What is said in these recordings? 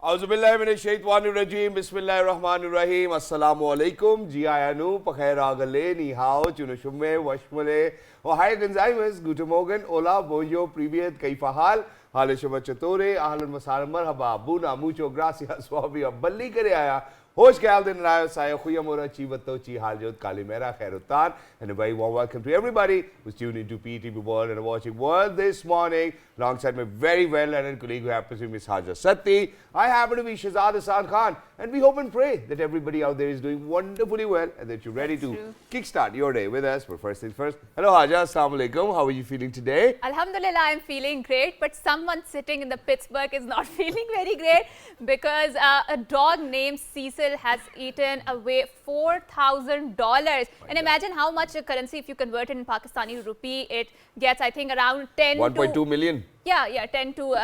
Auzubillahiminash-shaytanir-rajeem. Bismillahir-rahmanir-rahim. Assalamualaikum. Jiayanu, Pakhairagale, Ni Hao, Chunushume, Washmule. Oh, hi, Gonzaimas. Guten Morgen. Hola, bonjour, privyet, kaifa hal? Hale Shaba Chatore, Ahlan Masar Marhaba, Buna, mucho gracias, Wabi, Balli Kare Aya. Hosh Galden Rayo Saya Khuyamura Chivato Chi Haljot Kalimera Khairutan, and a very warm welcome to everybody who's tuned into PTV World and watching World this morning. Alongside my very well-learned colleague who happens to be Ms. Haja Satti. I happen to be Shahzad Hasan Khan, and we hope and pray that everybody out there is doing wonderfully well and that you're ready to kickstart your day with us. But first things first, hello Haja, Assalamu Alaikum. How are you feeling today? Alhamdulillah, I'm feeling great, but someone sitting in the Pittsburgh is not feeling very great because a dog named Cecil has eaten away $4,000. And imagine how much a currency, if you convert it in Pakistani rupee, it gets, I think, around 1.2 million. Yeah, 10 to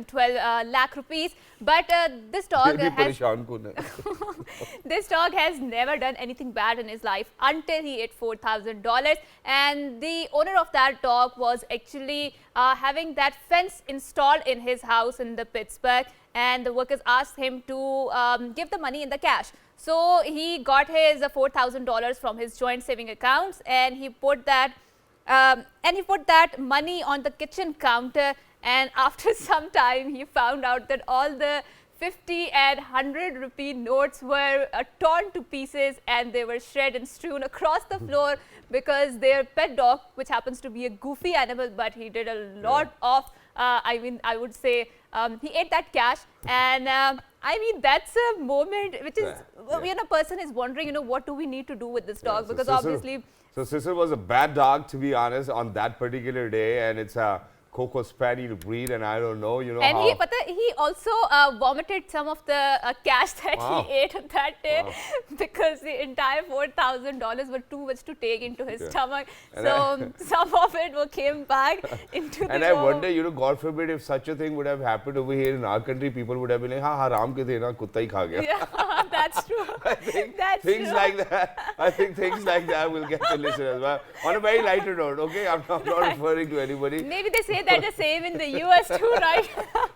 12 lakh rupees. But this dog this dog has never done anything bad in his life until he ate $4,000. And the owner of that dog was actually having that fence installed in his house in the Pittsburgh. And the workers asked him to give the money in the cash. So he got his $4,000 from his joint saving accounts, and he put that money on the kitchen counter. And after some time, he found out that all the 50 and 100 rupee notes were torn to pieces, and they were shred and strewn across the floor because their pet dog, which happens to be a goofy animal, but he did a lot of, I would say, he ate that cash. And that's a moment which is, when a person is wondering, what do we need to do with this dog? Because obviously... So Cecil was a bad dog, to be honest, on that particular day, and it's a Coco Spaniel breed, and I don't know, and he also vomited some of the cash that he ate on that day because the entire $4,000 were too much to take into his stomach. And so some of it came back into the And I wonder, God forbid, if such a thing would have happened over here in our country, people would have been like, haram ke the na, kutta hi kha gaya. Yeah, that's true. I think things like that will get to listen as well. On a very lighter note, okay? I'm not referring to anybody. Maybe they say that the same in the US too, right?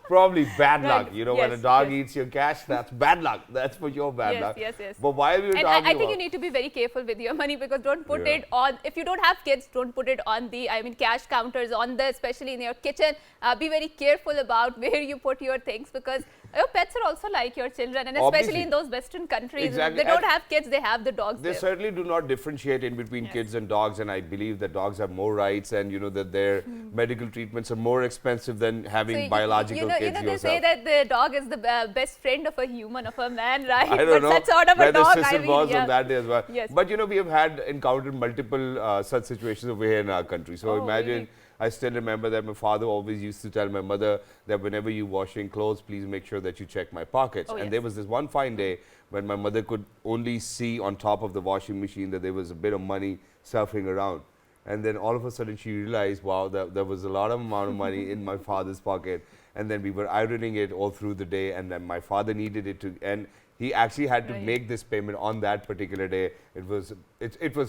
Probably bad luck. When a dog eats your cash, that's bad luck. That's for sure bad luck. Yes. But while we were talking I think you need to be very careful with your money, because don't put it on, if you don't have kids, don't put it on the, cash counters, especially in your kitchen. Be very careful about where you put your things, because your pets are also like your children, and especially in those Western countries, they don't have kids, they have the dogs. They certainly do not differentiate in between kids and dogs, and I believe that dogs have more rights, and that their medical treatments are more expensive than having biological kids they say that the dog is the best friend of a human, of a man, right? I don't know such sort of a dog, Cecil was on that day as well. Yes. But we have encountered multiple such situations over here in our country. So imagine. Really? I still remember that my father always used to tell my mother that whenever you're washing clothes, please make sure that you check my pockets. And there was this one fine day when my mother could only see on top of the washing machine that there was a bit of money surfing around. And then all of a sudden she realized, wow, there was a lot of amount of money in my father's pocket. And then we were ironing it all through the day, and then my father needed it to, and he actually had to make this payment on that particular day. It was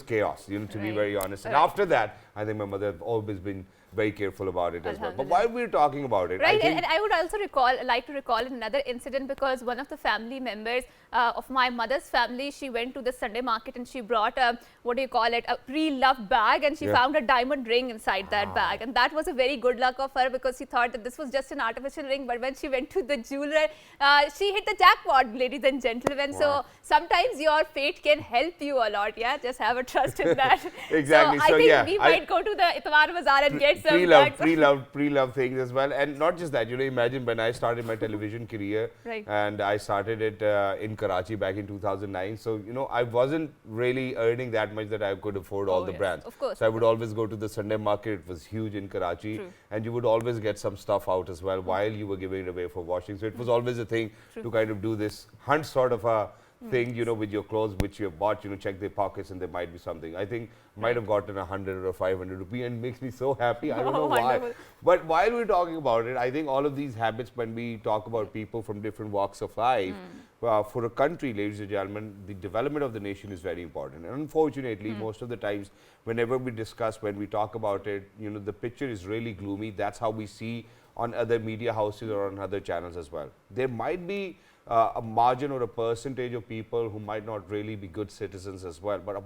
chaos, to be very honest. And after that, I think my mother has always been very careful about it as well. But while we're talking about it, and I would also like to recall another incident, because one of the family members of my mother's family, she went to the Sunday market and she brought a pre-loved bag, and she found a diamond ring inside that bag. And that was a very good luck of her, because she thought that this was just an artificial ring. But when she went to the jeweler, she hit the jackpot, ladies and gentlemen. So sometimes your fate can help you a lot. Just have a trust in that. Exactly. So I think we might go to the Itwar Bazaar and get some pre-love things as well. And not just that, imagine when I started my television career, and I started it in Karachi back in 2009. So, I wasn't really earning that much that I could afford all the brands. Of course. So I would always go to the Sunday market. It was huge in Karachi. And you would always get some stuff out as well while you were giving it away for washing. So it was always a thing to kind of do this hunt sort of a thing, with your clothes which you have bought, check their pockets and there might be something. I think might have gotten 100 or 500 rupee, and makes me so happy. I don't know why. But while we're talking about it, I think all of these habits, when we talk about people from different walks of life, for a country, ladies and gentlemen, the development of the nation is very important. And unfortunately, most of the times, whenever we discuss, when we talk about it, the picture is really gloomy. That's how we see on other media houses or on other channels as well. There might be a margin or a percentage of people who might not really be good citizens as well. But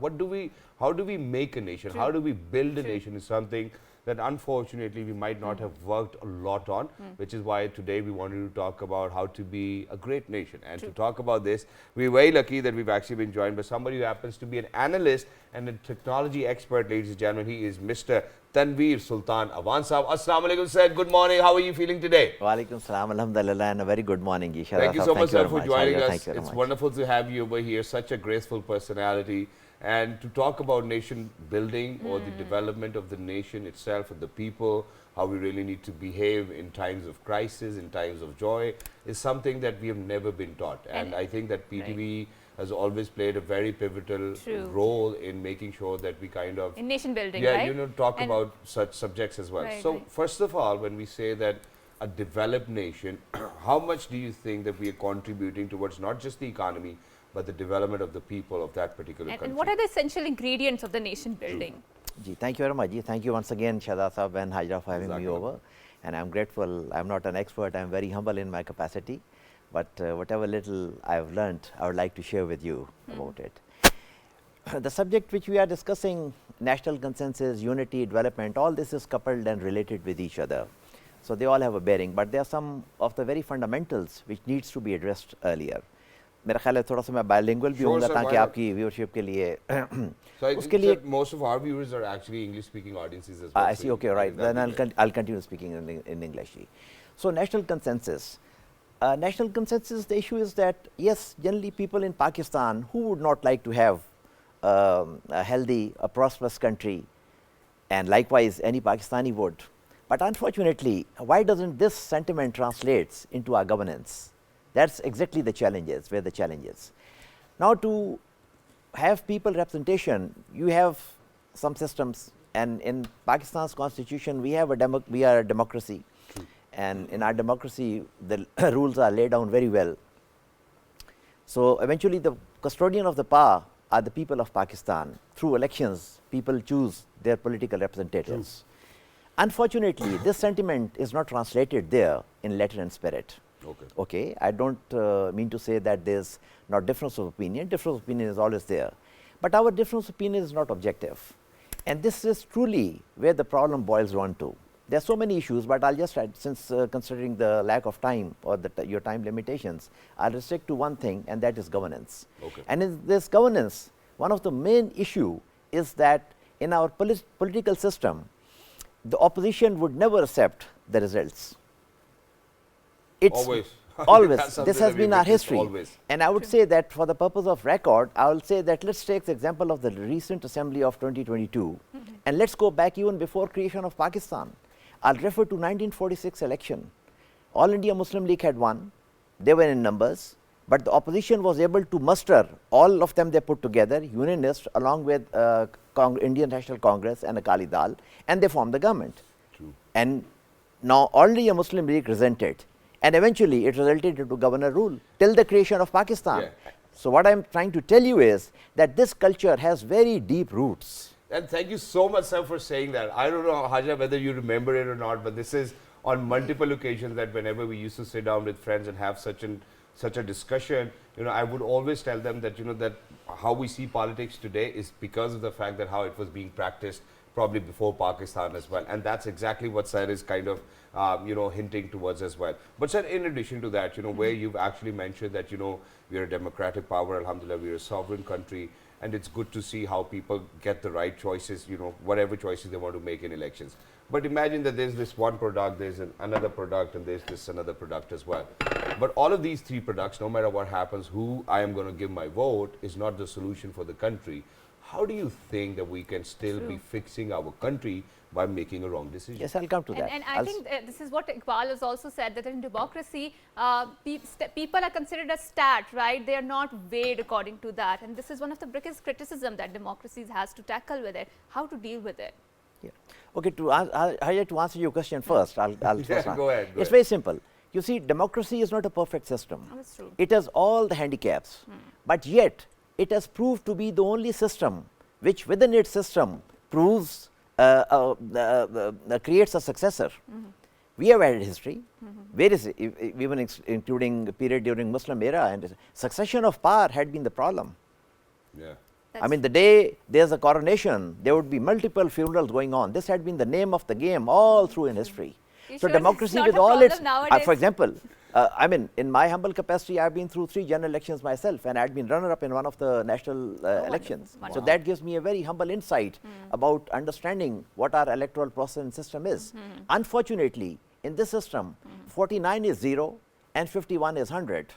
how do we make a nation? How do we build a nation is something that unfortunately we might not have worked a lot on, which is why today we wanted to talk about how to be a great nation. And to talk about this, we're very lucky that we've actually been joined by somebody who happens to be an analyst and a technology expert, ladies and gentlemen. He is Mr. Tanveer Sultan Awan Sahab. Assalamu alaikum, sir. Good morning. How are you feeling today? Walaikum salam, alhamdulillah, and a very good morning, Isha. Thank you so much, sir, for joining us. Thank you very It's much. wonderful to have you over here. Such a graceful personality. And to talk about nation building or the development of the nation itself and the people, how we really need to behave in times of crisis, in times of joy, is something that we have never been taught. And I think that PTV has always played a very pivotal role in making sure that we kind of In nation building, yeah, right? you know, talk And- about such subjects as well. Right, So right. first of all, when we say that a developed nation, how much do you think that we are contributing towards not just the economy, but the development of the people of that particular country? And what are the essential ingredients of the nation building? Ji, thank you very much. Ji. Thank you once again, Shada Sahab and Hajra, for having me Jazakallah. over. And I'm grateful. I'm not an expert. I'm very humble in my capacity. But whatever little I've learned, I would like to share with you about it. The subject which we are discussing, national consensus, unity, development, all this is coupled and related with each other. So they all have a bearing. But there are some of the very fundamentals which needs to be addressed earlier. मेरा ख्याल है थोड़ा सा मैं bilingual भी Sure, होऊंगा sir, ताकि why not? आपकी व्यूअरशिप के लिए So I उसके think लिए that most of our viewers are actually English-speaking audiences as well. I so see. you- Okay, right. that'd Then be great. I'll continue speaking in English. So national consensus. National consensus. The issue is that yes, generally people in Pakistan who would not like to have a healthy, a prosperous country, and likewise any Pakistani would. But unfortunately, why doesn't this sentiment translates into our governance? That's exactly the challenges. Where the challenge is. Now to have people representation, you have some systems, and in Pakistan's constitution, we are a democracy, and in our democracy, the rules are laid down very well. So eventually, the custodian of the power are the people of Pakistan. Through elections, people choose their political representatives. Unfortunately, this sentiment is not translated there in letter and spirit. Okay. Okay, I don't mean to say that there's not difference of opinion. Difference of opinion is always there, but our difference of opinion is not objective, and this is truly where the problem boils down to. There are so many issues, but I'll just add, since considering the lack of time or your time limitations, I'll restrict to one thing, and that is governance. Okay. And in this governance, one of the main issue is that in our political system, the opposition would never accept the results. It's Always. always. That's something This that has we been our witnessed history. always. And I would say that for the purpose of record, I will say that let's take the example of the recent assembly of 2022, and let's go back even before creation of Pakistan. I'll refer to 1946 election. All India Muslim League had won. They were in numbers, but the opposition was able to muster all of them. They put together, unionists, along with Indian National Congress and Akali Dal, and they formed the government. True. And now All India Muslim League resented, and eventually it resulted into governor rule till the creation of Pakistan. Yeah. So what I'm trying to tell you is that this culture has very deep roots. And thank you so much, sir, for saying that. I don't know, Haja, whether you remember it or not, but this is on multiple occasions that whenever we used to sit down with friends and have such a discussion, you know, I would always tell them that, you know, that how we see politics today is because of the fact that how it was being practiced probably before Pakistan as well. And that's exactly what sir is kind of, you know, hinting towards as well. But sir, in addition to that, you know, where you've actually mentioned that, you know, we're a democratic power, alhamdulillah, we're a sovereign country, and it's good to see how people get the right choices, you know, whatever choices they want to make in elections. But imagine that there's this one product, there's another product, and there's this another product as well. But all of these three products, no matter what happens, who I am going to give my vote is not the solution for the country. How do you think that we can still be fixing our country by making a wrong decision? Yes, I'll come to that. And I think this is what Iqbal has also said, that in democracy, people are considered a stat, right? They are not weighed according to that. And this is one of the biggest criticism that democracies has to tackle with it, how to deal with it. Yeah. Okay, to answer your question first, I'll first Yeah, go ahead, go It's ahead. very simple. You see, democracy is not a perfect system. That's true. It has all the handicaps, but yet it has proved to be the only system which within its system proves creates a successor. We have had history, various, even including a period during Muslim era, and succession of power had been the problem. Yeah. I mean, the day there's a coronation, there would be multiple funerals going on. This had been the name of the game all through in history. You So sure democracy it's not with a all problem its, nowadays? for example, I mean, in my humble capacity, I've been through 3 general elections myself, and I'd been runner-up in one of the national elections. wonderful. So that gives me a very humble insight about understanding what our electoral process and system is. Unfortunately, in this system, 49 is 0 and 51 is 100.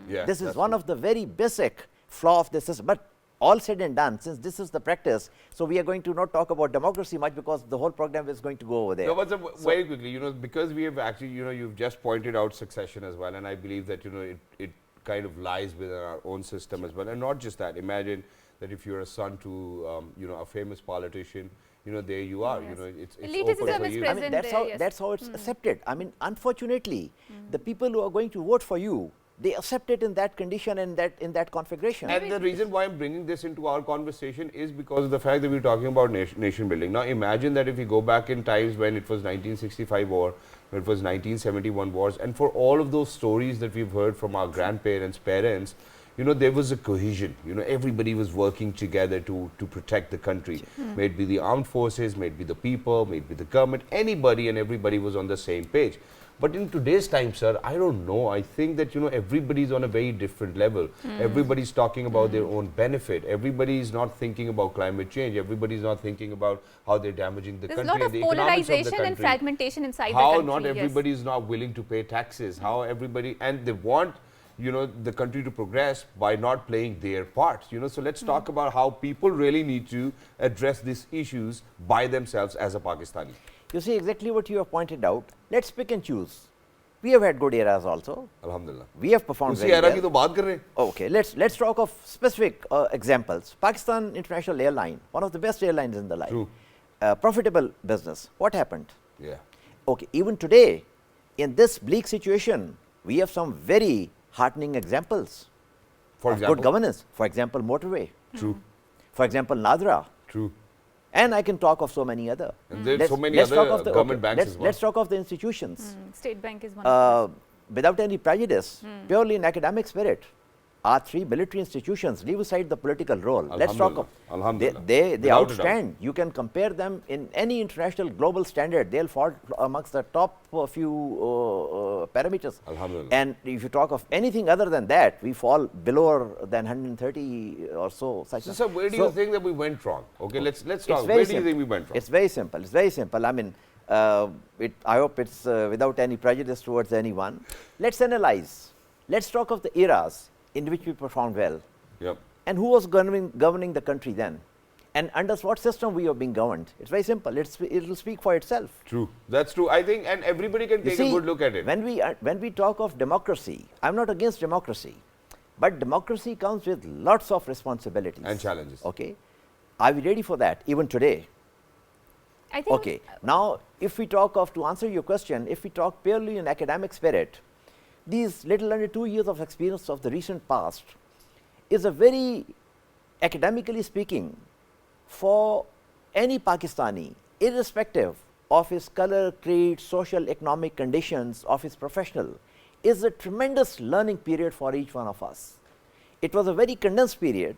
Yeah, This is that's one true. of the very basic flaw of the system. But all said and done, since this is the practice, so we are going to not talk about democracy much because the whole program is going to go over there. No, but very quickly, you know, because we have actually, you know, you've just pointed out succession as well, and I believe that, you know, it kind of lies within our own system as well. And not just that, imagine that if you're a son to, you know, a famous politician, you know, there you are, you know, it's Elitism open for is you. I mean, present that's there, how yes. that's how it's accepted. I mean, unfortunately, the people who are going to vote for you, they accept it in that condition and in that configuration. And the reason why I'm bringing this into our conversation is because of the fact that we're talking about nation building. Now, imagine that if we go back in times when it was 1965 war, when it was 1971 wars, and for all of those stories that we've heard from our grandparents, parents, you know, there was a cohesion. You know, everybody was working together to protect the country. May it be the armed forces, may it be the people, may it be the government, anybody and everybody was on the same page. But in today's time, sir, I don't know. I think that, you know, everybody's on a very different level. Everybody's talking about their own benefit. Everybody's not thinking about climate change. Everybody's not thinking about how they're damaging the There's a country lot of and the economics of the polarization and country. fragmentation inside the How country. not yes. everybody is not willing to pay taxes. How everybody, and they want, you know, the country to progress by not playing their part. You know, so let's talk about how people really need to address these issues by themselves as a Pakistani. You see exactly what you have pointed out. Let's pick and choose. We have had good eras also. Alhamdulillah. We have performed उसी very era की well. तो बात कर रहे हैं. Okay, let's talk of specific examples. Pakistan International Airline, one of the best airlines in the line. True. Profitable business. What happened? Yeah. Okay, even today, in this bleak situation, we have some very heartening examples For of example. good governance. For example, motorway. True. For example, Nadra. True. And I can talk of so many other. And there's Let's- so many let's other talk of the- government okay, banks let's, as well. Let's talk of the institutions. State Bank is one of those. Without any prejudice, purely in academic spirit, our 3 military institutions, leave aside the political role. Let's talk of Alhamdulillah. they Without a doubt. outstand. You can compare them in any international global standard. They'll fall amongst the top few parameters. Alhamdulillah. And if you talk of anything other than that, we fall below than 130 or so. Such So, sir, where do you think that we went wrong? Okay, let's it's talk. very Where do you simple. think we went wrong? It's very simple. It's very simple. I mean, I hope it's without any prejudice towards anyone. Let's analyze. Let's talk of the eras in which we performed well. Yep. And who was governing the country then? And under what system we are being governed? It's very simple. It will speak for itself. True. That's true. I think, and everybody can You take see, a good look at it. when we talk of democracy, I'm not against democracy, but democracy comes with lots of responsibilities And challenges. Okay, are we ready for that even today? I think Okay. Now, if we talk of, to answer your question, if we talk purely in academic spirit, these little under 2 years of experience of the recent past is a very, academically speaking, for any Pakistani, irrespective of his color, creed, social, economic conditions of his professional, is a tremendous learning period for each one of us. It was a very condensed period,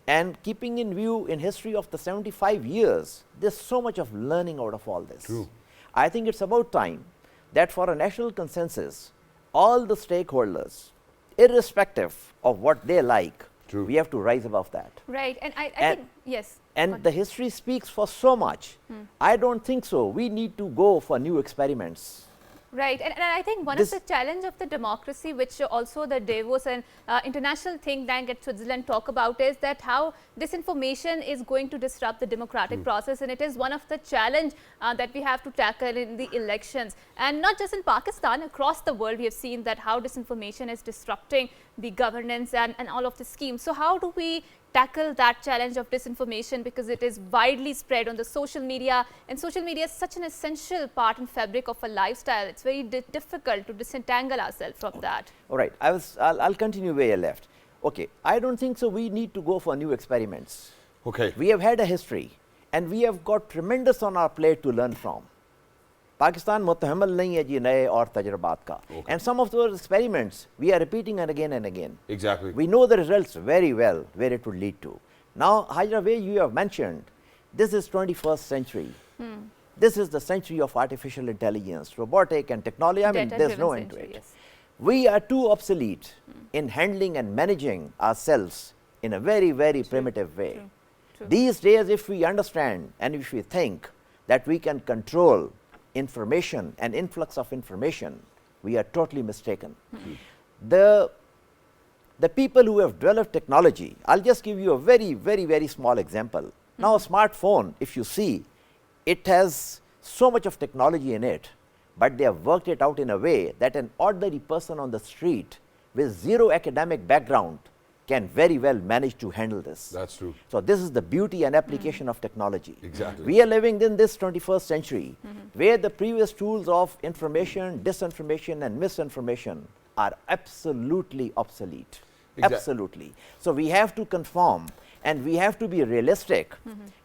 and keeping in view in history of the 75 years, there's so much of learning out of all this. True. I think it's about time that for a national consensus, all the stakeholders, irrespective of what they like, True. we have to rise above that. right, and I And- think yes. And the history speaks for so much. I don't think so. We need to go for new experiments. Right, and I think one This- of the challenge of the democracy, which also the Davos and international think tank at Switzerland talk about, is that how disinformation is going to disrupt the democratic process, and it is one of the challenge that we have to tackle in the elections. And not just in Pakistan, across the world, we have seen that how disinformation is disrupting the governance and all of the schemes. So how do we tackle that challenge of disinformation, because it is widely spread on the social media, and social media is such an essential part and fabric of a lifestyle. It's very difficult to disentangle ourselves from that. All right, I'll continue where I left. Okay, I don't think so. We need to go for new experiments. Okay. We have had a history, and we have got tremendous on our plate to learn from. Pakistan मुतहम्मल नहीं है जी नए और तजर्बात का. And some of those experiments we are repeating and again. Exactly. We know the results very well where it would lead to. Now, Hajra, way you have mentioned, this is 21st century. This is the century of artificial intelligence, robotic and technology. I mean, there's no end to it. Yes. We are too obsolete in handling and managing ourselves in a very, very primitive way. True. These days, if we understand and if we think that we can control information and influx of information, we are totally mistaken. The people who have developed technology, I'll just give you a very, very, very small example. Now, a smartphone, if you see, it has so much of technology in it, but they have worked it out in a way that an ordinary person on the street with zero academic background can very well manage to handle this. That's true. So, this is the beauty and application of technology. Exactly. We are living in this 21st century where the previous tools of information, disinformation and misinformation are absolutely obsolete. Absolutely. So, we have to conform and we have to be realistic.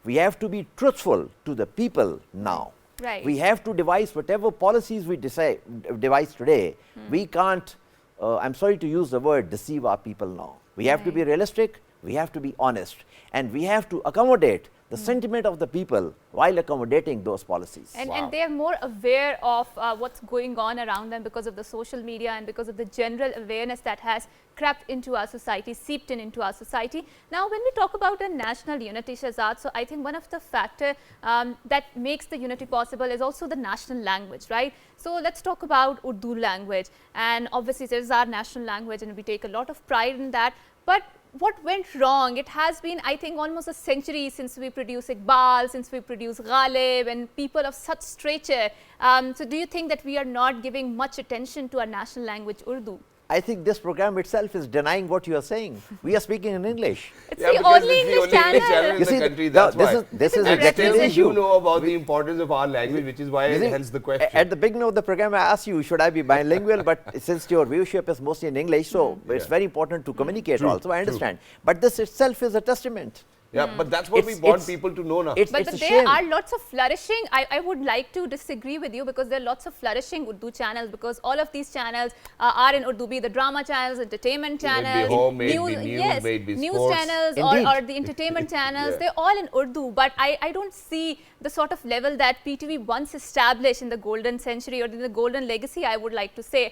We have to be truthful to the people now. Right. We have to devise whatever policies we devise today. We can't, I'm sorry to use the word, deceive our people now. We have to be realistic, we have to be honest, and we have to accommodate the sentiment of the people while accommodating those policies. And they are more aware of what's going on around them because of the social media and because of the general awareness that has crept into our society, seeped into our society. Now, when we talk about a national unity, Shahzad, so I think one of the factors that makes the unity possible is also the national language, right? So, let's talk about Urdu language, and obviously it is our national language and we take a lot of pride in that. But what went wrong? It has been, I think, almost a century since we produced Iqbal, since we produced Ghalib and people of such stature. So, do you think that we are not giving much attention to our national language, Urdu? I think this program itself is denying what you are saying. We are speaking in English. It's Yeah, the because only it's the English only English channel channel. in You the see, country, now, that's why. this is And exactly Still the you issue. know about the importance of our language, which is why, You see, hence the question. At the beginning of the program, I asked you, should I be bilingual? But since your viewership is mostly in English, so it's very important to communicate also, I understand. But this itself is a testament. Yeah, but that's what we It's- want it's- people to know now. It's But a there shame. are lots of flourishing. I would like to disagree with you because there are lots of flourishing Urdu channels because all of these channels are in Urdu, be the drama channels, entertainment May it be channels, home, may it be news, yes, may it be news sports. channels Indeed. or the entertainment channels. Yeah. They're all in Urdu, but I don't see the sort of level that PTV once established in the golden century or in the golden legacy, I would like to say.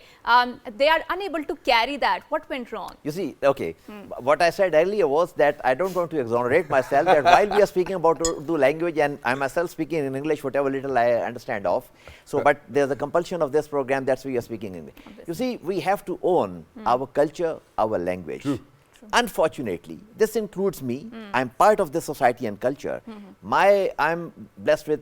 They are unable to carry that. What went wrong? You see, okay, what I said earlier was that I don't want to exonerate myself that while we are speaking about Urdu language and I myself speaking in English, whatever little I understand of, so but there's a compulsion of this program, that's why we are speaking English. You see, we have to own our culture, our language. Unfortunately, this includes me. I'm part of this society and culture. I'm blessed with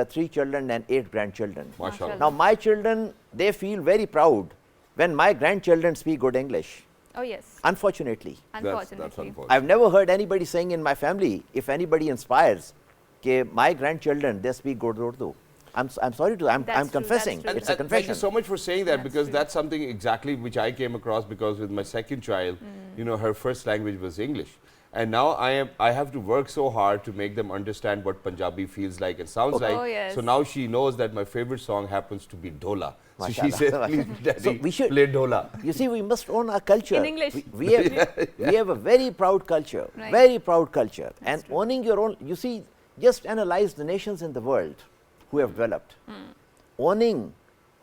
3 children and 8 grandchildren. Mashallah. Now, my children, they feel very proud when my grandchildren speak good English. Oh, yes, Unfortunately, That's unfortunately. unfortunate. I've never heard anybody saying in my family, if anybody inspires, my grandchildren, they speak good Urdu. I'm sorry to, I'm That's true, that's confessing. true. It's a And confession. Thank you so much for saying that, That's because true. that's something exactly which I came across, because with my second child, you know, her first language was English. And now I have to work so hard to make them understand what Punjabi feels like and sounds like. Oh, yes. So now she knows that my favorite song happens to be Dhola. So she Mashallah. says, please, Daddy, So we should- play Dhola. You see, we must own our culture. In English. We have a very proud culture, Right. very proud culture. And owning your own, you see, just analyze the nations in the world who have developed. Owning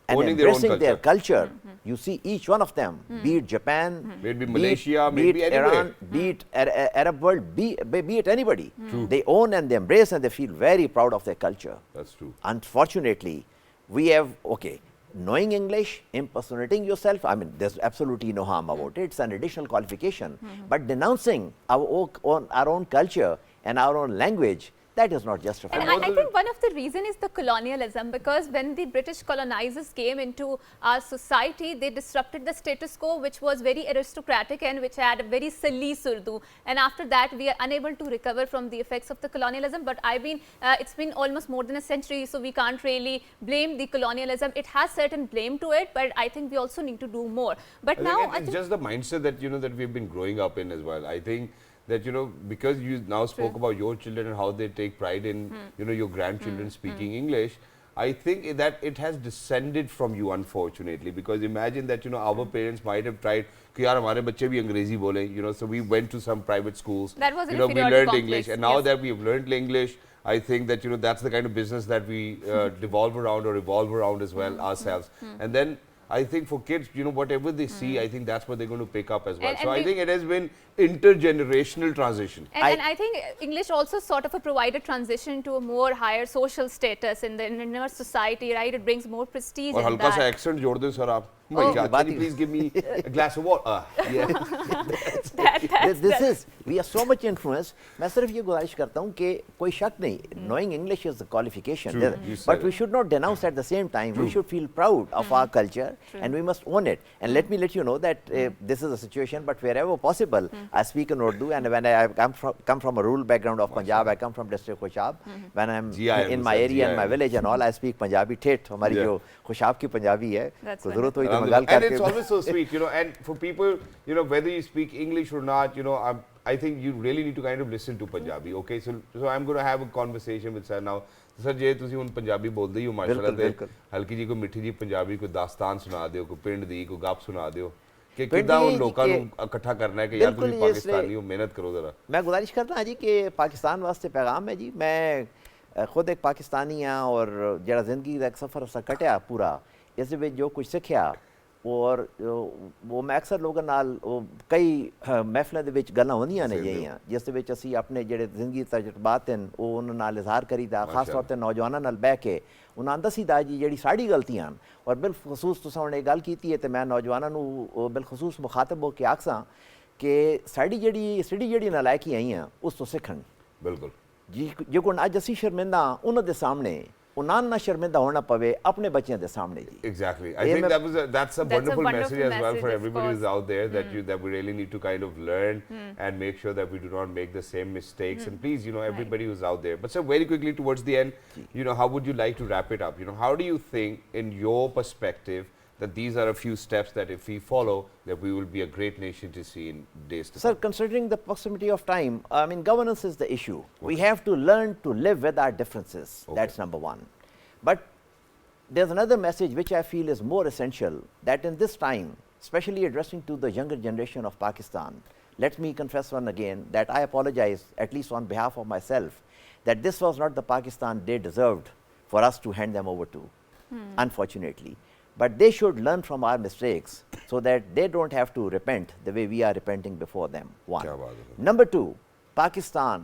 and Owning their own embracing their culture, you see each one of them, be it Japan, May it be be Malaysia, it, may be it be it anywhere. Iran, be it Arab world, be it anybody. They own and they embrace and they feel very proud of their culture. That's true. Unfortunately, we have, okay, knowing English, impersonating yourself, I mean, there's absolutely no harm about it. It's an additional qualification. But denouncing our own culture and our own language, that is not justified. And I think one of the reason is the colonialism, because when the British colonizers came into our society, they disrupted the status quo, which was very aristocratic and which had a very Salis Urdu. And after that, we are unable to recover from the effects of the colonialism. But it's been almost more than a century, so we can't really blame the colonialism. It has certain blame to it, but I think we also need to do more. But now, It's just the mindset that, you know, that we've been growing up in as well. I think that, you know, because you now spoke about your children and how they take pride in, you know, your grandchildren speaking English, I think that it has descended from you, unfortunately, because imagine that, you know, our parents might have tried, कि यार हमारे बच्चे भी अंग्रेजी बोले, you know, so we went to some private schools. That was an you know, we inferiority learned complex, English, and now yes. that we've learned English, I think that, you know, that's the kind of business that we devolve around or evolve around as well ourselves. And then I think for kids, you know, whatever they see, I think that's what they're going to pick up as well. And So I we- think it has been intergenerational transition. And I think English also sort of provided transition to a more higher social status in our society, right? It brings more prestige और in हल्का सा that. accent जोड़ दें sir आप. Oh. Can you please give me a glass of water? Yeah. this is, we are so much influenced. मैं सिर्फ ये गुजारिश करता हूँ कि कोई शक नहीं, knowing English is the qualification. True, you said But we it. should not denounce at the same time. We should feel proud of our culture and we must own it. And let me let you know that this is a situation, but wherever possible, I speak in Urdu, and when I come from a rural background of Punjab, I come from district Khushab. When I'm in my area, in my village and all, I speak Punjabi ठेठ. हमारी जो खुशाब की पंजाबी है, That's तो fine. जरूरत हुई तो मैं And गाल it's करके always so sweet, you know, and for people, you know, whether you speak English or not, you know, I think you really need to kind of listen to Punjabi, okay? So I'm going to have a conversation with sir now. Sir, ਜੇ ਤੁਸੀਂ ਹੁਣ ਪੰਜਾਬੀ ਬੋਲਦੇ ਹੀ ਹੋ ਮਾਸ਼ਾਅੱਲਾ ਤੇ ਹਲਕੀ ਜੀ ਕੋਈ ਮਿੱਠੀ ਜੀ ਪੰਜਾਬੀ ਕੋਈ ਦਾਸਤਾਨ ਸੁਣਾ ਦਿਓ, ਕੋਈ ਪਿੰਡ ਦੀ ਕੋਈ ਗੱਪ ਸੁਣਾ ਦਿਓ ਕਿ ਕਿੱਦਾਂ ਹੁਣ ਲੋਕਾਂ ਨੂੰ ਇਕੱਠਾ ਕਰਨਾ ਹੈ ਕਿ ਯਾਰ ਤੁਸੀਂ ਪਾਕਿਸਤਾਨੀ ਹੋ, ਮਿਹਨਤ ਕਰੋ ਜ਼ਰਾ। मैं गुजारिश करता हाँ जी कि पाकिस्तान वास्ते पैगाम है जी। मैं खुद एक पाकिस्तानी हाँ और जरा जिंदगी का एक सफ़र सा कटिया पूरा इस विच जो कुछ सीखिया और वो मैं अक्सर लोगों नाल कई महफलों ਦੇ ਵਿੱਚ ਗੱਲਾਂ ਹੁੰਦੀਆਂ ਨੇ ਜਿਹੀਆਂ ਜਿਸ ਦੇ ਵਿੱਚ ਅਸੀਂ ਆਪਣੇ ਜਿਹੜੇ ਜ਼ਿੰਦਗੀ ਤਜਰਬਾਤ ਹਨ ਉਹ ਉਹਨਾਂ ਨਾਲ ਇਜ਼ਹਾਰ ਕਰੀਦਾ, ਖਾਸ ਤੌਰ ਤੇ ਨੌਜਵਾਨਾਂ ਨਾਲ ਬਹਿ ਕੇ ਉਹਨਾਂ ਨੂੰ ਦੱਸੀਦਾ ਜੀ ਜਿਹੜੀ ਸਾਡੀ ਗਲਤੀਆਂ ਔਰ ਬਿਲਖਸੂਸ ਤੁਸੀਂ ਹੁਣ ਇਹ ਗੱਲ ਕੀਤੀ ਹੈ ਤੇ ਮੈਂ ਨੌਜਵਾਨਾਂ ਨੂੰ ਬਿਲਖਸੂਸ ਮੁਖਾਤਬ ਹੋ ਕੇ ਆਖਸਾਂ ਕਿ ਸਾਡੀ ਜਿਹੜੀ ਨਲਾਇਕੀ ਆਈਆਂ ਉਸ ਤੋਂ ਸਿੱਖਣ। ਬਿਲਕੁਲ ਜੀ ਜੇ ਕੋਈ ਅੱਜ ਅਸੀਂ ਸ਼ਰਮਿੰਦਾ ਉਹਨਾਂ ਦੇ ਸਾਹਮਣੇ ਉਹਨਾਂ ਨਾ ਸ਼ਰਮਿੰਦਾ ਹੋਣਾ ਪਵੇ ਆਪਣੇ ਬੱਚਿਆਂ ਦੇ ਸਾਹਮਣੇ ਜੀ। Exactly. I think that's a wonderful message as well for everybody who's out there that that we really need to kind of learn and make sure that we do not make the same mistakes. And please, you know, everybody who's out there. But sir, very quickly towards the end, you know, how would you like to wrap it up? You know, how do you think, in your perspective, that these are a few steps that if we follow, that we will be a great nation to see in days to come? Sir, considering the proximity of time, I mean, governance is the issue. We have to learn to live with our differences. That's number one. But there's another message which I feel is more essential, that in this time, especially addressing to the younger generation of Pakistan, let me confess one again that I apologize, at least on behalf of myself, that this was not the Pakistan they deserved for us to hand them over to, unfortunately. But they should learn from our mistakes so that they don't have to repent the way we are repenting before them. One. Kya baat hai. Number two, Pakistan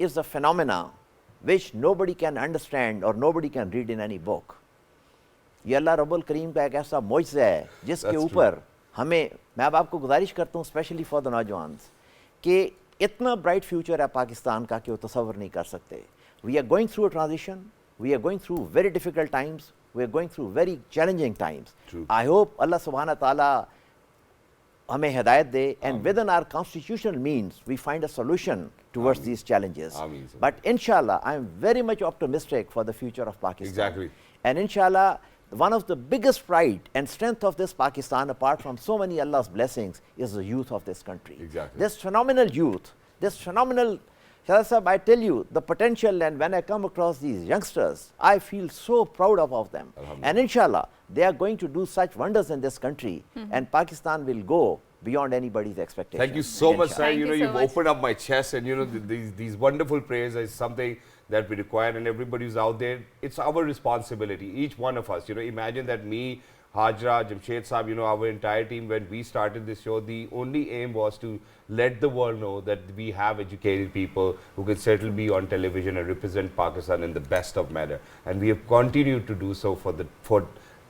is a phenomena which nobody can understand or nobody can read in any book. ये अल्लाह रब्बुल करीम का एक ऐसा मुआजिज़ा है जिसके ऊपर हमें, मैं अब आपको गुजारिश करता हूँ स्पेशली फॉर द नौजवान कि इतना ब्राइट फ्यूचर है पाकिस्तान का कि वो तसव्वुर नहीं कर सकते. We are going through a transition, we are going through very difficult times, we are going through very challenging times. True. I hope Allah subhanahu wa ta'ala हमें हिदायत दे and within our constitutional means we find a solution towards these challenges. Ameen. But inshallah I am very much optimistic for the future of Pakistan. Exactly. And inshallah one of the biggest pride and strength of this Pakistan, apart from so many Allah's blessings, is the youth of this country. Exactly. This phenomenal youth, this phenomenal, Shahzad Sahab, I tell you, the potential, and when I come across these youngsters, I feel so proud of them. And inshallah, they are going to do such wonders in this country, and Pakistan will go beyond anybody's expectations. Thank you so much, sir. Thank You know, you so you've much. opened up my chest, and you know, these wonderful prayers is something that we require, and everybody who's out there, it's our responsibility, each one of us. You know, imagine that me, Hajra, Jamshed Saab, you know, our entire team, when we started this show, the only aim was to let the world know that we have educated people who can certainly be on television and represent Pakistan in the best of manner. And we have continued to do so for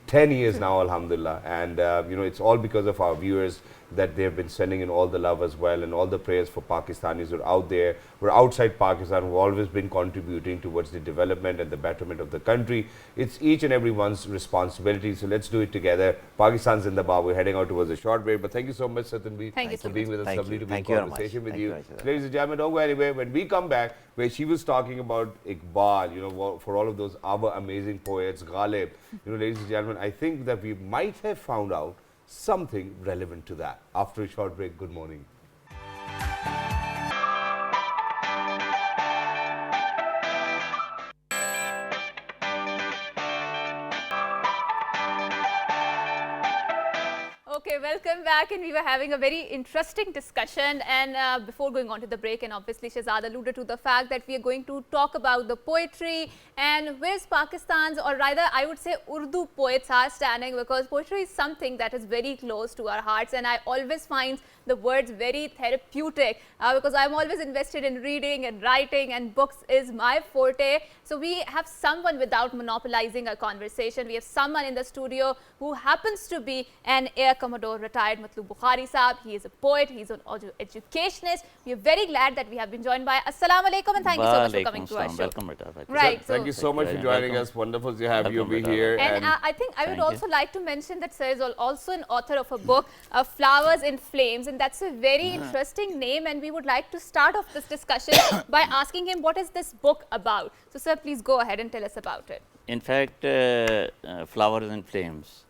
10 years now, alhamdulillah. And, you know, it's all because of our viewers that they've been sending in all the love as well, and all the prayers for Pakistanis who are out there, who are outside Pakistan, who have always been contributing towards the development and the betterment of the country. It's each and everyone's responsibility, so let's do it together. Pakistan's in the bar. We're heading out towards a short break, but thank you so much, Satanvi, Thank you for so being much. with us. Thank Lovely you. to be in Thank you very much. conversation with Thank you. you very much. Ladies and gentlemen, don't go anywhere. When we come back, where she was talking about Iqbal, you know, for all of those other amazing poets, Ghalib, you know, ladies and gentlemen, I think that we might have found out something relevant to that. After a short break, good morning. Okay, welcome back. And we were having a very interesting discussion. And before going on to the break, and obviously Shahzad alluded to the fact that we are going to talk about the poetry and where's Pakistan's, or rather I would say Urdu poets are standing, because poetry is something that is very close to our hearts. And I always find the words very therapeutic because I'm always invested in reading and writing, and books is my forte. So we have someone, without monopolizing our conversation, we have someone in the studio who happens to be an Air Commodore retired, Matloob Bukhari Saab. He is a poet, he's an educationist. We are very glad that we have been joined by. Assalamu alaikum, and thank you so much for coming to our show. Welcome, beta. Right. Thank you so much for joining us. Wonderful to have you Welcome, over here. And I think I would Thank you. also like to mention that sir is also an author of a book, Flowers in Flames, and that's a very interesting name. And we would like to start off this discussion by asking him, what is this book about? So sir, please go ahead and tell us about it. In fact, Flowers in Flames.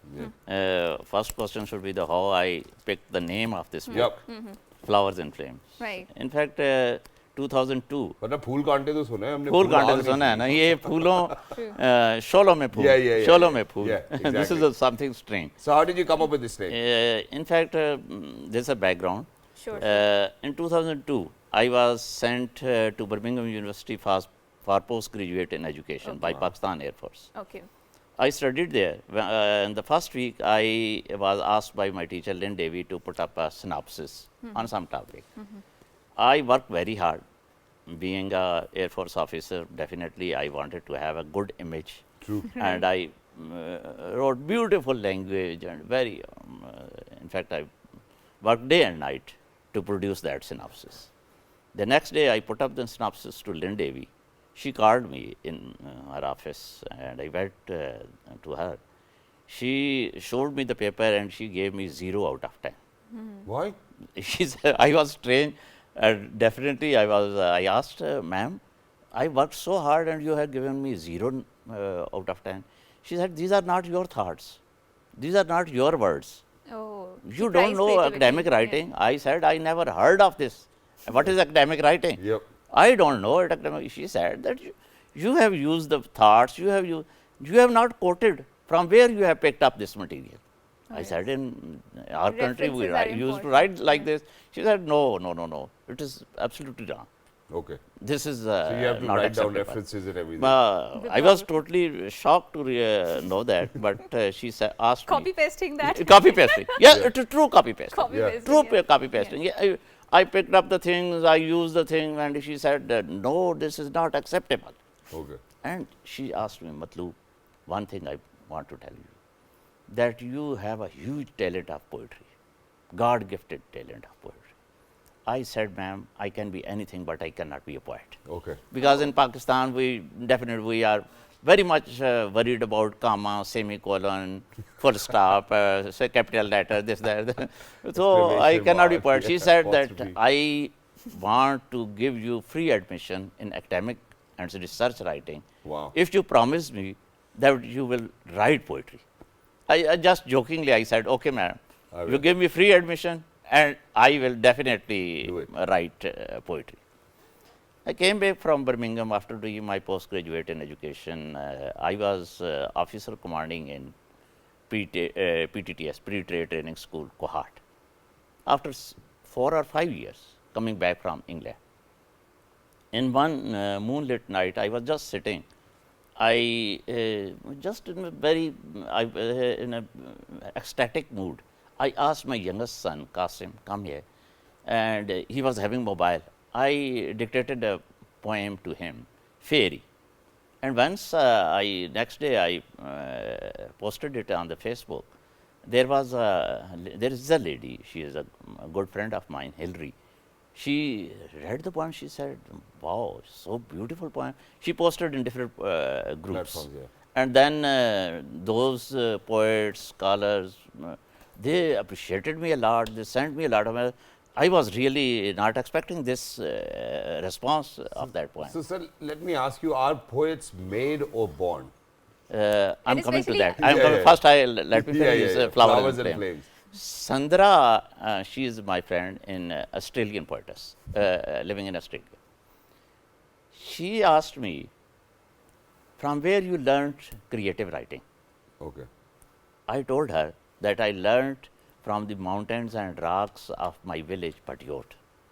First question should be how I picked the name of this book. Yep. Flowers in Flames. Right. In fact, 2002. मतलब फूल कांटे तो सुने हैं हमने. फूल कांटे आग तो सुना है ना, नहीं ये फूलों शोलों में फूल, Yeah. शोलों में फूल. Yeah, This exactly. is something strange. So how did you come up with this name? In fact, there's a background. Sure. In 2002, I was sent to Birmingham University for postgraduate in education by Pakistan Air Force. Okay. I studied there. In the first week, I was asked by my teacher, Lynn Davy, to put up a synopsis on some topic. I worked very hard. Being a Air Force officer, definitely I wanted to have a good image. True. And I wrote beautiful language and very, in fact, I worked day and night to produce that synopsis. The next day, I put up the synopsis to Lynn Davy. She called me in her office, and I went to her. She showed me the paper, and she gave me 0 out of 10. Why? She said, I was strange. Definitely, I asked, ma'am, I worked so hard, and you have given me 0 out of 10. She said, these are not your thoughts. These are not your words. Oh. You surprise don't know creativity. academic writing. Yeah. I said, I never heard of this. What is academic writing? Yep. I don't know it. Academic. She said that you have used the thoughts, you have not quoted from where you have picked up this material. Oh, I yes. said, in our country, we References are used to important. write like this. She said, no. It is absolutely wrong. Okay. This is So you have to not write down acceptable. references and everything. I was totally shocked to know that, but she asked Copy me. pasting that. Copy pasting. Yeah, it's a true copy pasting. Copy Yeah. pasting. True yeah. copy pasting. Yeah. I picked up the things, I used the thing, and she said, no, this is not acceptable. Okay. And she asked me, Matloob, one thing I want to tell you, that you have a huge talent of poetry, God-gifted talent of poetry. I said, ma'am, I can be anything, but I cannot be a poet. Okay. Because in Pakistan, we are very much worried about comma, semicolon, full stop, say capital letter, this, that. So I Exclamation cannot be mark, poet. She yeah, said that apostrophe. I want to give you free admission in academic and research writing. Wow. If you promise me that you will write poetry. I just jokingly I said, okay, ma'am, I will. you give me free admission and I will definitely Do it. write poetry. I came back from Birmingham after doing my postgraduate in education. I was officer commanding in PTTS, Pre-Trade Training School, Kohat. After 4 or 5 years coming back from England, in one moonlit night, I was just sitting. I just in a very in a ecstatic mood. I asked my youngest son, Qasim, come here, and he was having mobile. I dictated a poem to him, Fairy. And once next day I posted it on the Facebook. There is a lady, she is a good friend of mine, Hillary. She read the poem, she said, wow, so beautiful poem. She posted in different groups. Platforms, yeah. And then those poets, scholars, they appreciated me a lot, they sent me a lot of I was really not expecting this response of that poem. So, sir, let me ask you, are poets made or born? I'm coming to especially- that. Yeah. First, let me finish Flowers and and Flame. Flames. Sandra, she is my friend in Australian poetess, living in Australia. She asked me, from where you learned creative writing? Okay. I told her that I learned from the mountains and rocks of my village Patiot.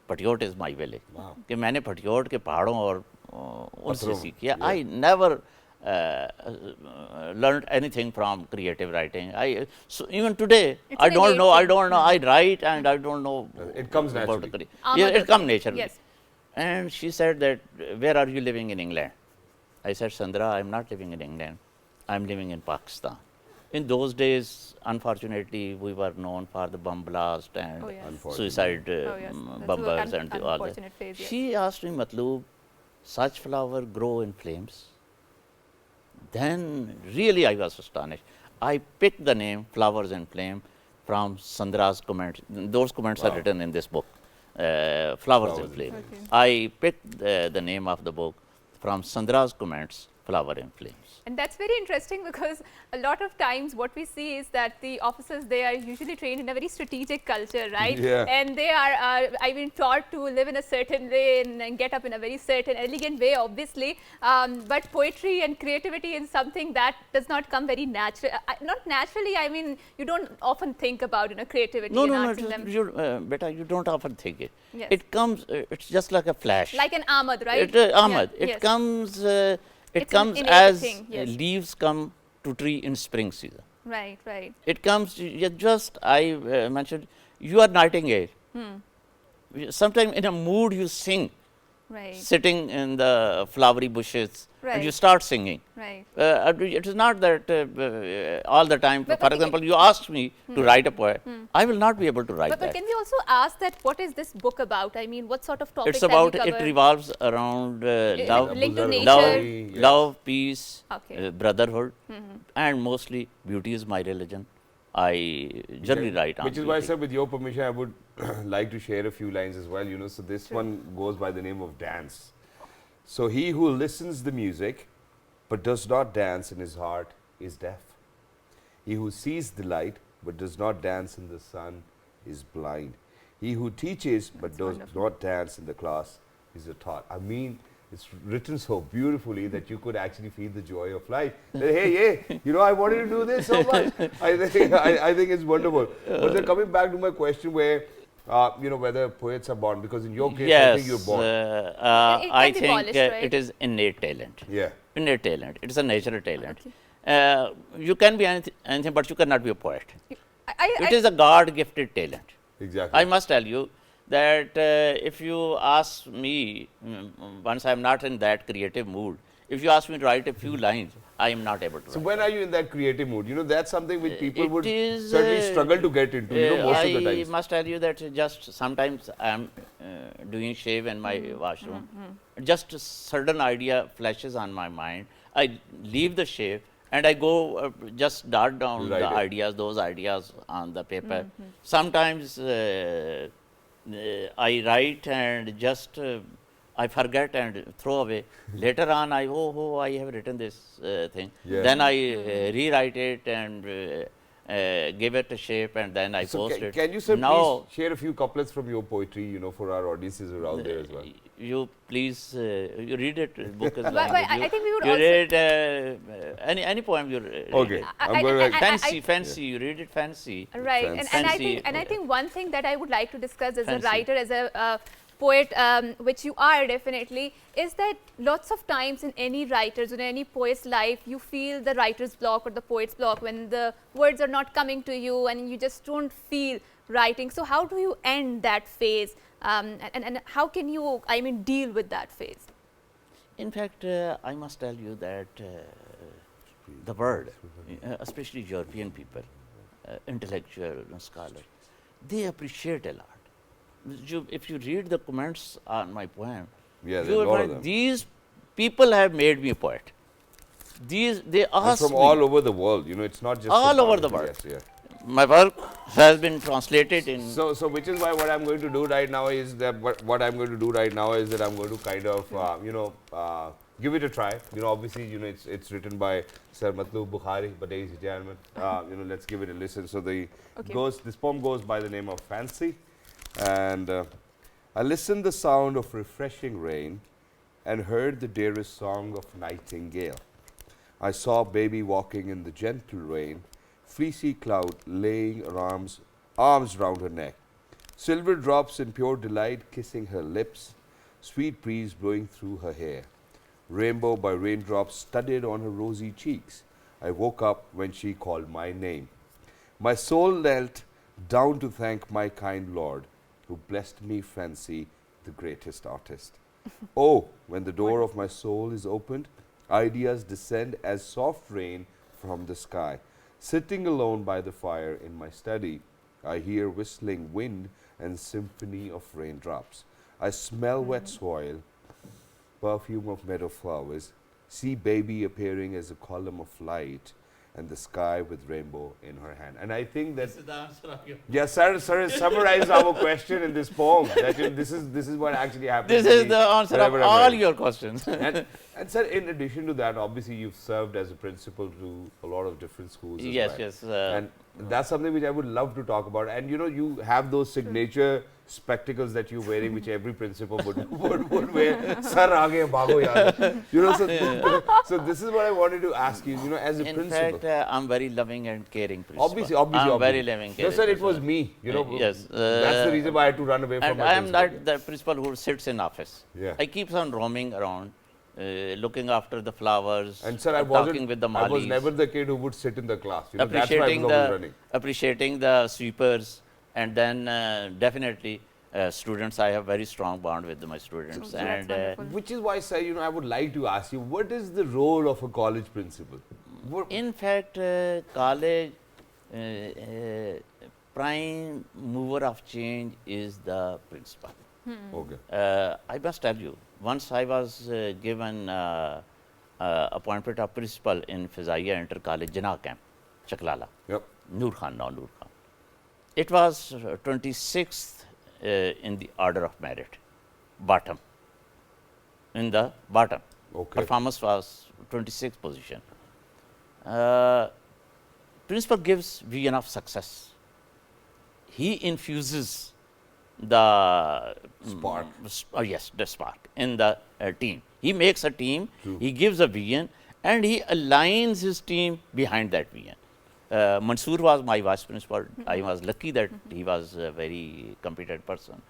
Patiot is my village. Wow. कि मैंने पटियोट के पहाड़ों और उनसे पत्थरों, सीखी है. yeah. I never learned anything from creative writing. So even today It's I an don't innate know. I thing. don't know. I write and I don't know. It comes about naturally. the Amad Yeah, it Akhtar, comes naturally. yes. And she said that, where are you living in England? I said, Sandra, I'm not living in England. I'm living in Pakistan. In those days, unfortunately, we were known for the bomb blast and Oh, yes. Unfortunately. suicide Oh, yes. That's a bombers and all that. unfortunate phase, yes. She asked me, Matloob, such flower grow in flames? Then really I was astonished. I picked the name Flowers in Flame from Sandra's comments. Those comments are Wow. written in this book, Flowers in in Flame. Okay. I picked the name of the book from Sandra's comments, Flower in Flames. And that's very interesting because a lot of times what we see is that the officers, they are usually trained in a very strategic culture, right? Yeah. And they are, I mean, taught to live in a certain way and get up in a very certain, elegant way, obviously. But poetry and creativity is something that does not come very natural. Not naturally, I mean, you don't often think about, creativity No, and no, no, arts in them. beta, you don't often think it. Yes. It comes, it's just like a flash. Like an Ahmad, right? Ahmad, Yeah, it yes. comes, it It's an comes innate as thing, yes. leaves come to tree in spring season. Right, right. It comes, just, I mentioned, you are nightingale. Sometimes in a mood you sing, Right, sitting in the flowery bushes, and you Right. start singing. right. It is not that all the time, But- for but example, you asked me to write a poem, I will not be able to write But that. can we also ask that what is this book about? I mean, what sort of topics It's have about, you it covered? revolves around love, linked to Abuzar nature. love, Bukhari, yes. love, peace, Okay. brotherhood, and mostly beauty is my religion. I generally write on Which is why, beauty. sir, with your permission, I would like to share a few lines as well. So this one goes by the name of Dance. So he who listens the music, but does not dance in his heart, is deaf. He who sees the light, but does not dance in the sun, is blind. He who teaches, but does wonderful. not dance in the class, is a taught. I mean, it's written so beautifully that you could actually feel the joy of life. That, hey, I wanted to do this so much. I think it's wonderful. But then coming back to my question where, whether poets are born, because in your case, I think you're born. It I can be think polished, right? it is innate talent. Yeah. Innate talent. It is a natural talent. You can be anything, but you cannot be a poet. It is a God-gifted talent. Exactly. I must tell you that if you ask me, once I am not in that creative mood, if you ask me to write a few lines, I am not able to So write. when are you in that creative mood? That's something which people It would is, certainly struggle to get into, most of the I times. must tell you that just sometimes I am doing shave in my washroom. Just a certain idea flashes on my mind. I leave the shave and I go just dot down Write the it. ideas, those ideas on the paper. Sometimes I write and just I forget and throw away. Later on, I have written this thing. Yeah. Then I rewrite it and give it a shape, and then I So post it. can you, sir, Now, please share a few couplets from your poetry, for our audiences around there as well? you please you read it. Book is But lying with I you. think we would you also- read any poem you read. Okay. it. I'm going to... Fancy, fancy. You read it fancy. Right, and I Fancy. think one thing that I would like to discuss as Fancy. a writer, as a poet, which you are definitely, is that lots of times in any writer's, in any poet's life, you feel the writer's block or the poet's block when the words are not coming to you and you just don't feel writing. So how do you end that phase, and how can you, deal with that phase? In fact, I must tell you that the world, especially European people, intellectual and scholars, they appreciate a lot. If you read the comments on my poem, Yeah, you there are a will lot of find them. these people have made me a poet. They And ask from me. all over the world, it's not just... All from over the Pakistan, world. yes, My work has been translated in. So which is why what I'm going to do right now is that what I'm going to do right now is that I'm going to kind of give it a try. Obviously it's written by Sir Matloob Bukhari, but ladies and gentlemen, let's give it a listen. So this poem goes by the name of Fancy, and I listened the sound of refreshing rain and heard the dearest song of nightingale. I saw baby walking in the gentle rain, fleecy cloud laying her arms arms round her neck. Silver drops in pure delight kissing her lips, sweet breeze blowing through her hair. Rainbow by raindrops studded on her rosy cheeks. I woke up when she called my name. My soul knelt down to thank my kind Lord, who blessed me fancy the greatest artist. Oh, when the door of my soul is opened, ideas descend as soft rain from the sky. Sitting alone by the fire in my study, I hear whistling wind and symphony of raindrops. I smell wet soil, perfume of meadow flowers, see baby appearing as a column of light, and the sky with rainbow in her hand. And I think that This is the answer of your. yes, sir has summarized our question in this poem. That this is what actually happened. This to is me the answer of wherever I all went. your questions. And sir, in addition to that, obviously you've served as a principal to a lot of different schools. Yes, as well. yes, And that's something which I would love to talk about. And you know, you have those signature spectacles that you're wearing, which every principal would wear. Sir, aage bhago yaar. You know, so this is what I wanted to ask you. You know, as a In principal. fact, I'm very loving and caring principal. Obviously, I'm very loving. No, caring sir, it was principal. me. You know, Yes, that's the reason why I had to run away from And my I am principal. not the principal who sits in office. Yeah. I keep on roaming around, looking after the flowers, And sir, I talking with the I was malis, never the kid who would sit in the class. You know, that's why I was always running. appreciating the sweepers, and then definitely students. I have very strong bond with my students, So that's and wonderful. Which is why, sir, you know, I would like to ask you, what is the role of a college principal? in fact, college prime mover of change is the principal. Okay. I must tell you, once I was given appointment of principal in Fizaiya Inter College Jinnah Camp, Chaklala, Yep. Noor Khan, now Noor Khan. It was 26th in the order of merit, bottom, in the bottom. Okay. Performance was 26th position. Principal gives vision of success. He infuses the Spark. Yes, the spark in the team. He makes a team, he gives a vision, and he aligns his team behind that vision. Mansoor was my vice principal. I was lucky that he was a very competent person.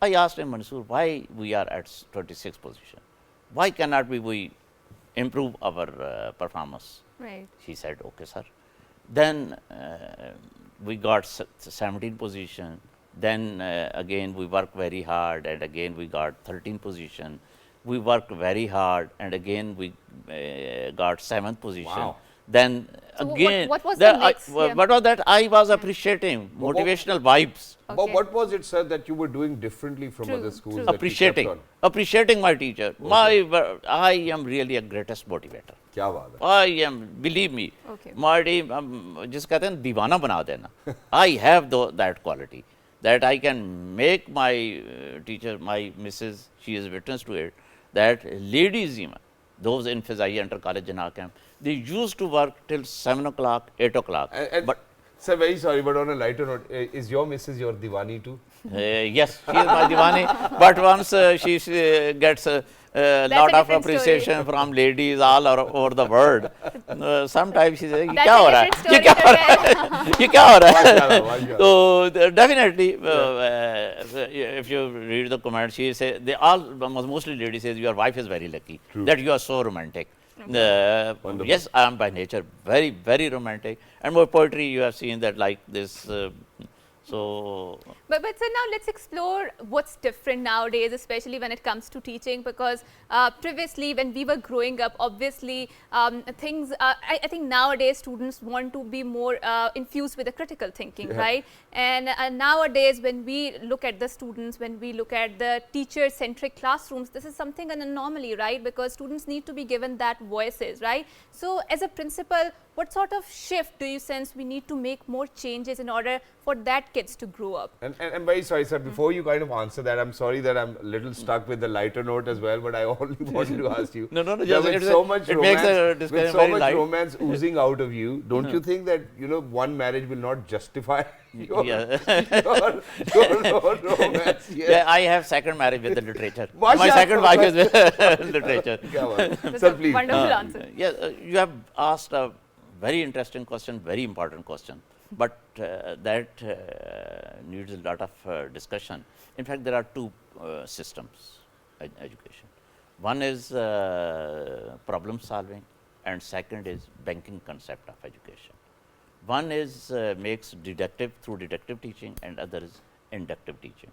I asked him, Mansoor, why we are at 26th position? Why cannot we improve our performance? Right. He said, okay, sir. Then we got 17th position. Then again we worked very hard, and again we got 13th position. We worked very hard, and again we got 7th position. Wow. Then So again, what was the next, yeah. what was that? I was appreciating motivational vibes, But Okay. what was it, sir, that you were doing differently from True, other schools? true. that you appreciating, kept on? appreciating my teacher. I am really a greatest motivator. क्या बात है? I am, believe me, Okay. Marty, जिस कहते हैं दीवाना बना देना. I have that quality that I can make my teacher, my Mrs. She is witness to it. That ladies even, those in Fizaiya Inter College Jinnah Camp, they used to work till 7 o'clock, 8 o'clock. And, But sir, very sorry, but on a lighter note, is your missus your divani too? yes, she is my divani. But once she gets a That's a lot of different appreciation from ladies all over the world. Sometimes she says, That's क्या हो a रहा है? different ये क्या हो रहा है? ये क्या हो रहा माशाल्लाह, है? माशाल्लाह। So definitely, if you read the comments, she say they all mostly ladies says your wife is very lucky that you are so romantic. Yes, I am by nature very very romantic, and more poetry you have seen that like this. So But so now let's explore what's different nowadays, especially when it comes to teaching, because previously when we were growing up, obviously things, I think nowadays students want to be more infused with the critical thinking, right? And nowadays when we look at the students, when we look at the teacher-centric classrooms, this is something an anomaly, right? Because students need to be given that voices, right? So as a principal, what sort of shift do you sense we need to make more changes in order for that kids to grow up? And I'm very sorry, sir, before you kind of answer that, I'm sorry that I'm a little stuck with the lighter note as well, but I only wanted to ask you. No, that just with it's so a- much it makes the romance, discussion with so very much light. romance oozing out of you, don't you think that, you know, one marriage will not justify your, Yeah. your romance? Yes. yeah, I have second marriage with the literature. Mashallah. My second wife is with literature. क्या बात है? That's Sir, a please. wonderful answer. Yeah, you have asked a very interesting question, very important question. but that needs a lot of discussion. In fact, there are two systems education. One is problem solving, and second is banking concept of education. One is makes deductive through deductive teaching, and other is inductive teaching.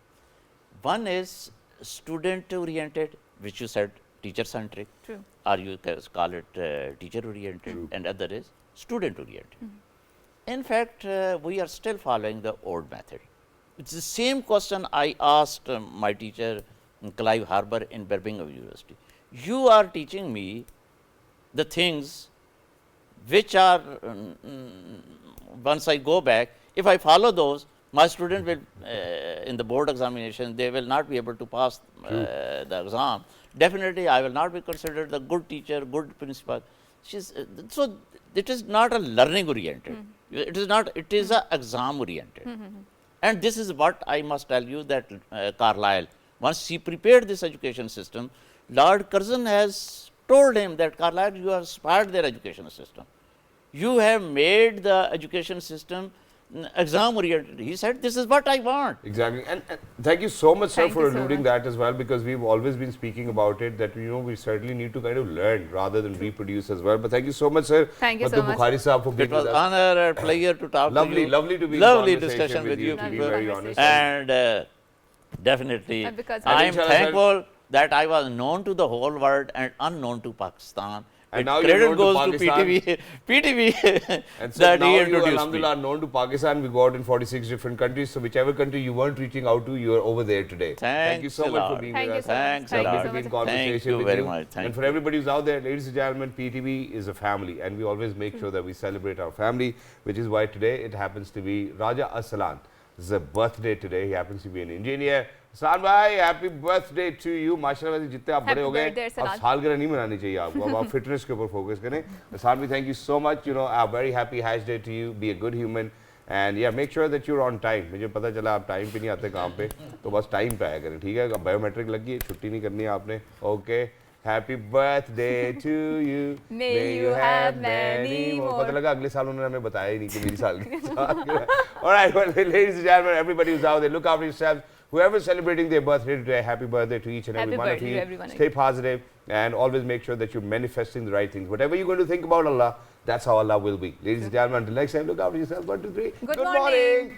One is student oriented, which you said teacher centric, True. or you call it teacher oriented, and other is student oriented. In fact, we are still following the old method. It's the same question I asked my teacher Clive Harbour in Birmingham University. You are teaching me the things which are once I go back, if I follow those, my student will in the board examination, they will not be able to pass the exam. Definitely, I will not be considered a good teacher, good principal. So it is not a learning oriented. It is not. It is a exam oriented. And this is what I must tell you that Carlyle, once he prepared this education system, Lord Curzon has told him that Carlyle, you have spoiled their education system. You have made the education system exam oriented. He said, this is what I want. Exactly. And thank you so much, sir, Thank for you so alluding much. that as well, because we've always been speaking about it, that, we certainly need to kind of learn rather than reproduce as well. But thank you so much, sir. Thank you so Madhu much. Bukhari sahab, for It being was with us. honor and pleasure to talk to you. Lovely to be in Lovely conversation discussion with with you, you to be people. very honest. And definitely, And because I am inshallah, sir- thankful that I was known to the whole world and unknown to Pakistan. And It now you're credit known to goes Pakistan. PTV And so that now he you, introduced me. alhamdulillah, are known to Pakistan. We go out in 46 different countries. So whichever country you weren't reaching out to, you are over there today. Thank you Thanks so a much for lot. being Thank with you us. so much. Thanks a Thank you lot. so much. In conversation Thank you with very you. much. Thank And for you. everybody who's out there, ladies and gentlemen, PTV is a family, and we always make sure that we celebrate our family, which is why today it happens to be Raja Aslan. It's a birthday today. He happens to be an engineer. Aslan bhai, happy birthday to you. माशाल्लाह वैसे जितने आप Happy बड़े हो गए, birthday, अब Aslan. सालगिरह नहीं मनानी चाहिए आपको. अब आप फिटनेस के ऊपर फोकस करें. Aslan, thank you so much. A very happy Hajj day to you. Be a good human. And yeah, make sure that you're on time. मुझे पता चला आप टाइम पे नहीं आते काम पे, तो बस टाइम पे आया करें, ठीक है? अब बायोमेट्रिक लगी है, छुट्टी नहीं करनी है आपने. Okay. Happy birthday to you. May you have many more. पता लगा अगले साल उन्होंने हमें बताया ही नहीं कि मेरी साल. All right, well, ladies and gentlemen, everybody who's out there, look after yourselves. Whoever's celebrating their birthday today, happy birthday to each and every Happy one of birthday you. to everyone. Stay positive and always make sure that you're manifesting the right things. Whatever you're going to think about Allah, that's how Allah will be. Ladies and gentlemen, until next time, look after yourselves. 1, 2, 3. Good morning.